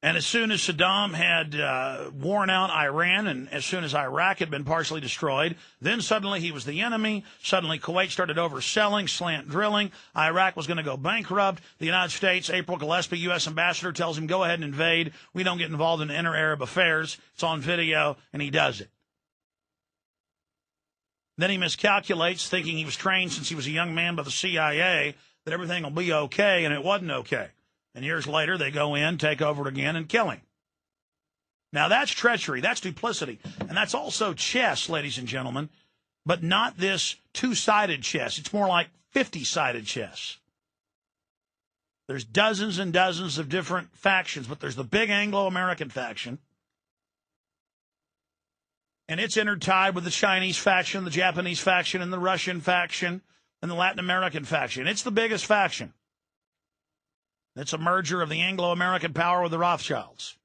And as soon as Saddam had worn out Iran, and as soon as Iraq had been partially destroyed, then suddenly he was the enemy. Suddenly Kuwait started overselling, slant drilling. Iraq was going to go bankrupt. The United States, April Gillespie, U.S. ambassador, tells him, go ahead and invade. We don't get involved in inter-Arab affairs. It's on video, and he does it. Then he miscalculates, thinking he was trained since he was a young man by the CIA, that everything will be okay, and it wasn't okay. And years later, they go in, take over it again, and kill him. Now, that's treachery. That's duplicity. And that's also chess, ladies and gentlemen, but not this two-sided chess. It's more like 50-sided chess. There's dozens and dozens of different factions, but there's the big Anglo-American faction. And it's intertied with the Chinese faction, the Japanese faction, and the Russian faction, and the Latin American faction. It's the biggest faction. It's a merger of the Anglo-American power with the Rothschilds.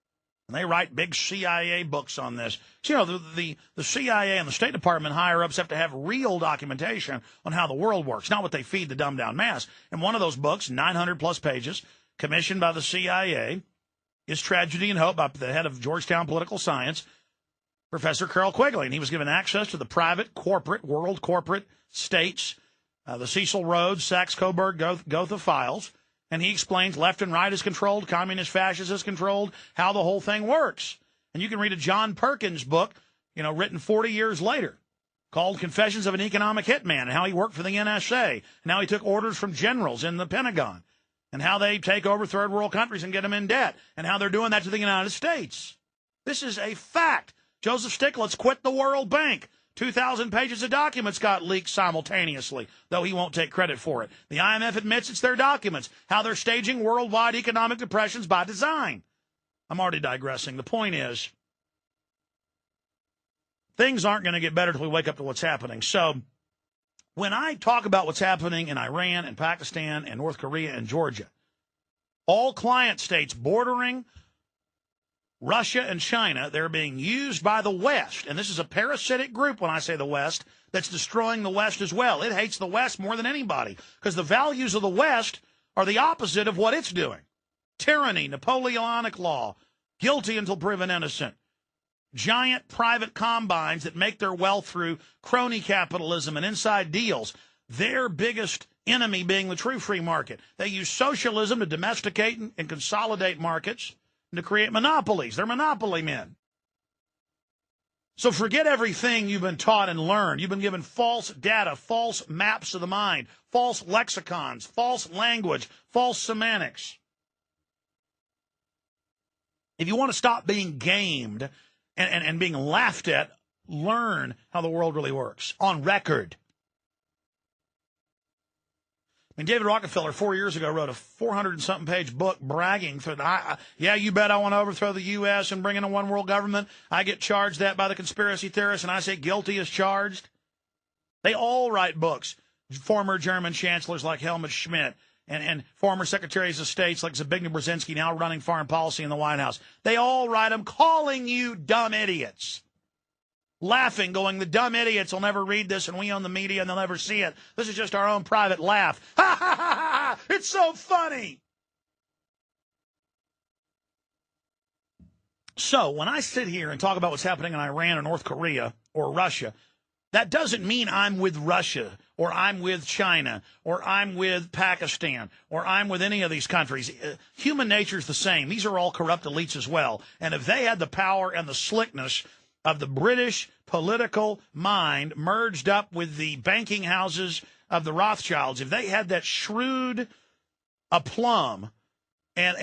And they write big CIA books on this. So, you know, the CIA and the State Department higher-ups have to have real documentation on how the world works, not what they feed the dumbed-down mass. And one of those books, 900-plus pages, commissioned by the CIA, is Tragedy and Hope by the head of Georgetown Political Science, Professor Carroll Quigley. And he was given access to the private, corporate, world corporate states, the Cecil Rhodes, Saxe-Coburg, Gotha files. And he explains left and right is controlled, communist, fascist is controlled, how the whole thing works. And you can read a John Perkins book, you know, written 40 years later, called Confessions of an Economic Hitman, and how he worked for the NSA, and how he took orders from generals in the Pentagon, and how they take over third world countries and get them in debt, and how they're doing that to the United States. This is a fact. Joseph Stiglitz quit the World Bank. 2,000 pages of documents got leaked simultaneously, though he won't take credit for it. The IMF admits it's their documents, how they're staging worldwide economic depressions by design. I'm already digressing. The point is, things aren't going to get better until we wake up to what's happening. So when I talk about what's happening in Iran and Pakistan and North Korea and Georgia, all client states bordering Russia and China, they're being used by the West, and this is a parasitic group when I say the West, that's destroying the West as well. It hates the West more than anybody because the values of the West are the opposite of what it's doing. Tyranny, Napoleonic law, guilty until proven innocent, giant private combines that make their wealth through crony capitalism and inside deals, their biggest enemy being the true free market. They use socialism to domesticate and consolidate markets, to create monopolies. They're monopoly men. So forget everything you've been taught and learned. You've been given false data, false maps of the mind, false lexicons, false language, false semantics. If you want to stop being gamed and being laughed at, learn how the world really works on record. I mean, David Rockefeller 4 years ago wrote a 400-something page book bragging for yeah, you bet I want to overthrow the U.S. and bring in a one-world government. I get charged that by the conspiracy theorists, and I say guilty as charged. They all write books. Former German chancellors like Helmut Schmidt and former secretaries of states like Zbigniew Brzezinski, now running foreign policy in the White House. They all write them calling you dumb idiots. Laughing, going, the dumb idiots will never read this, and we own the media, and they'll never see it. This is just our own private laugh. Ha, ha, ha, ha! It's so funny. So when I sit here and talk about what's happening in Iran or North Korea or Russia, that doesn't mean I'm with Russia or I'm with China or I'm with Pakistan or I'm with any of these countries. Human nature is the same. These are all corrupt elites as well. And if they had the power and the slickness of the British political mind merged up with the banking houses of the Rothschilds, if they had that shrewd aplomb and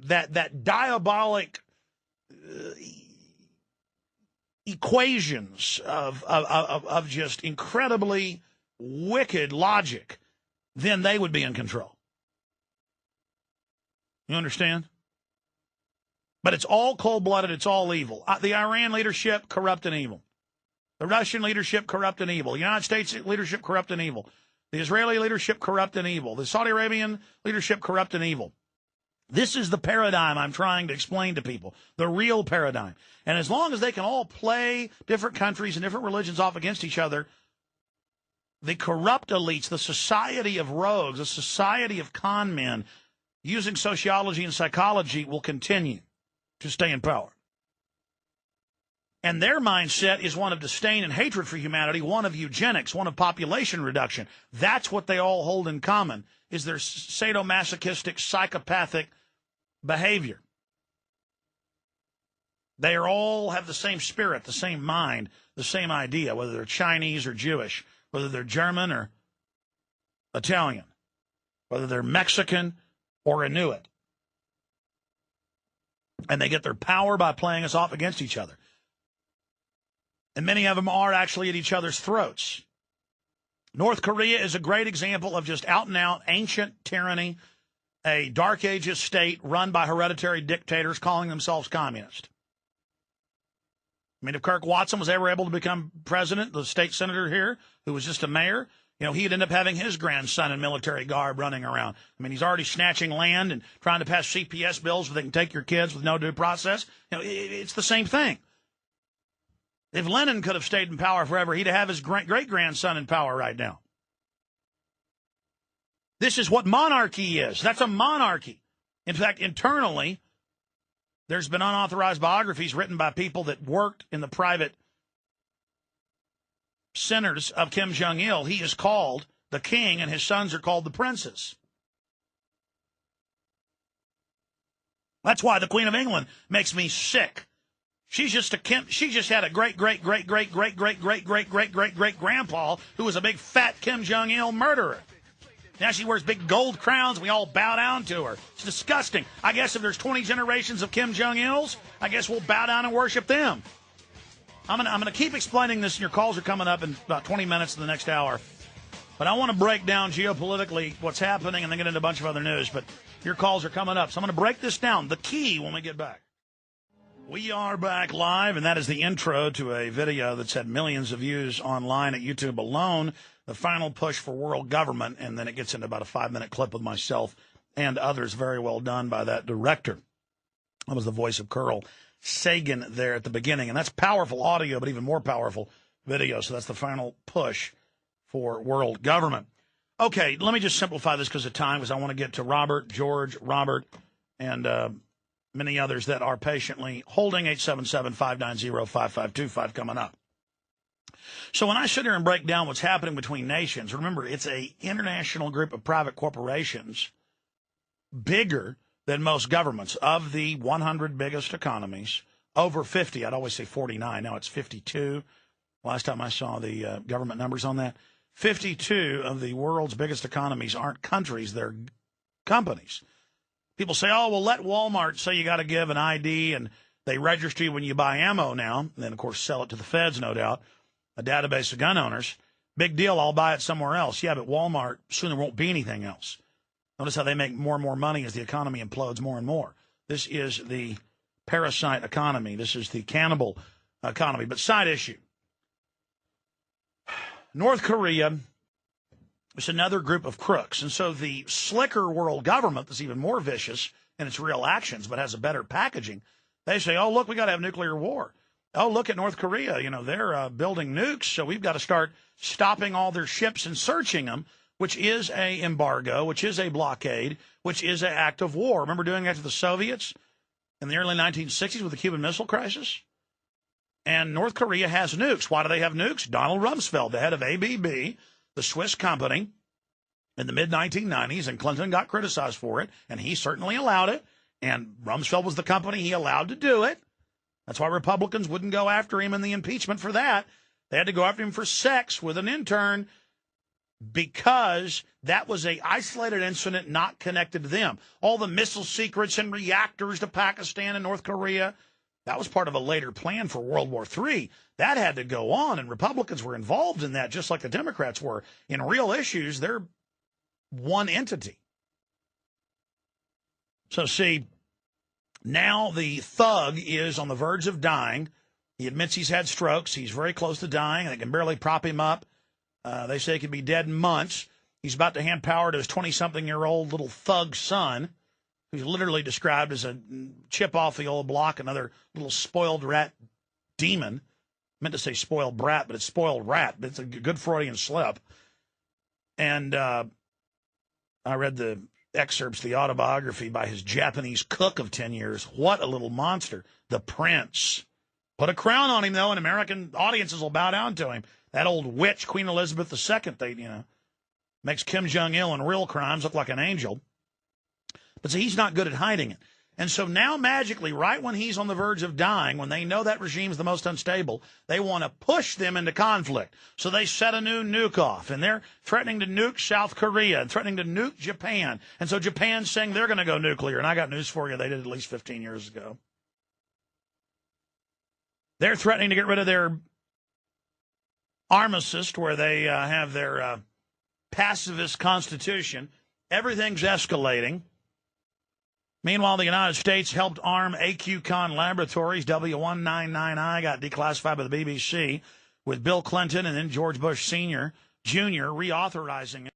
that diabolic equations of just incredibly wicked logic, then they would be in control. You understand? But it's all cold-blooded. It's all evil. The Iran leadership, corrupt and evil. The Russian leadership, corrupt and evil. The United States leadership, corrupt and evil. The Israeli leadership, corrupt and evil. The Saudi Arabian leadership, corrupt and evil. This is the paradigm I'm trying to explain to people, the real paradigm. And as long as they can all play different countries and different religions off against each other, the corrupt elites, the society of rogues, the society of con men, using sociology and psychology, will continue to stay in power. And their mindset is one of disdain and hatred for humanity, one of eugenics, one of population reduction. That's what they all hold in common, is their sadomasochistic, psychopathic behavior. They are all have the same spirit, the same mind, the same idea, whether they're Chinese or Jewish, whether they're German or Italian, whether they're Mexican or Inuit. And they get their power by playing us off against each other. And many of them are actually at each other's throats. North Korea is a great example of just out-and-out ancient tyranny, a Dark Ages state run by hereditary dictators calling themselves communist. I mean, if Kirk Watson was ever able to become president, the state senator here, who was just a mayor, he'd end up having his grandson in military garb running around. I mean, he's already snatching land and trying to pass CPS bills where they can take your kids with no due process. It's the same thing. If Lenin could have stayed in power forever, he'd have his great-grandson in power right now. This is what monarchy is. That's a monarchy. In fact, internally, there's been unauthorized biographies written by people that worked in the private centers of Kim Jong-il. He is called the king, and his sons are called the princes. That's why the Queen of England makes me sick. She just had a great-great-great-great-great-great-great-great-great-great-grandpa who was a big fat Kim Jong-il murderer. Now she wears big gold crowns. We all bow down to her. It's disgusting. I guess if there's 20 generations of Kim Jong-ils, I guess we'll bow down and worship them. I'm gonna keep explaining this, and your calls are coming up in about 20 minutes in the next hour. But I want to break down geopolitically what's happening and then get into a bunch of other news. But your calls are coming up. So I'm going to break this down, the key, when we get back. We are back live, and that is the intro to a video that's had millions of views online at YouTube alone, the final push for world government, and then it gets into about a 5-minute clip with myself and others. Very well done by that director. That was the voice of Carl Sagan there at the beginning, and that's powerful audio, but even more powerful video, so that's the final push for world government. Okay, let me just simplify this because of time, because I want to get to Robert, George, Robert, and many others that are patiently holding 877-590-5525 coming up. So when I sit here and break down what's happening between nations, remember, it's an international group of private corporations bigger than most governments. Of the 100 biggest economies, over 50, I'd always say 49, now it's 52. Last time I saw the government numbers on that, 52 of the world's biggest economies aren't countries, they're companies. People say, oh, well, let Walmart say you got to give an ID, and they register you when you buy ammo now, and then, of course, sell it to the feds, no doubt, a database of gun owners. Big deal, I'll buy it somewhere else. Yeah, but Walmart, soon there won't be anything else. Notice how they make more and more money as the economy implodes more and more. This is the parasite economy. This is the cannibal economy. But side issue. North Korea is another group of crooks. And so the slicker world government that's even more vicious in its real actions but has a better packaging, they say, oh, look, we got to have nuclear war. Oh, look at North Korea. They're building nukes, so we've got to start stopping all their ships and searching them, which is a embargo, which is a blockade, which is an act of war. Remember doing that to the Soviets in the early 1960s with the Cuban Missile Crisis? And North Korea has nukes. Why do they have nukes? Donald Rumsfeld, the head of ABB, the Swiss company, in the mid-1990s, and Clinton got criticized for it, and he certainly allowed it, and Rumsfeld was the company he allowed to do it. That's why Republicans wouldn't go after him in the impeachment for that. They had to go after him for sex with an intern because that was an isolated incident not connected to them. All the missile secrets and reactors to Pakistan and North Korea, that was part of a later plan for World War III. That had to go on, and Republicans were involved in that just like the Democrats were. In real issues, they're one entity. So, see, now the thug is on the verge of dying. He admits he's had strokes. He's very close to dying. They can barely prop him up. They say he could be dead in months. He's about to hand power to his 20-something-year-old little thug son, who's literally described as a chip off the old block, another little spoiled rat demon. I meant to say spoiled brat, but it's spoiled rat. But it's a good Freudian slip. And I read the excerpts the autobiography by his Japanese cook of 10 years. What a little monster. The Prince. Put a crown on him, though, and American audiences will bow down to him. That old witch, Queen Elizabeth II, makes Kim Jong-il in real crimes look like an angel. But see, he's not good at hiding it. And so now magically, right when he's on the verge of dying, when they know that regime's the most unstable, they want to push them into conflict. So they set a new nuke off, and they're threatening to nuke South Korea and threatening to nuke Japan. And so Japan's saying they're going to go nuclear. And I got news for you, they did at least 15 years ago. They're threatening to get rid of their armistice, where they have their pacifist constitution. Everything's escalating. Meanwhile, the United States helped arm AQCon Laboratories. W199I got declassified by the BBC with Bill Clinton and then George Bush Sr. reauthorizing it.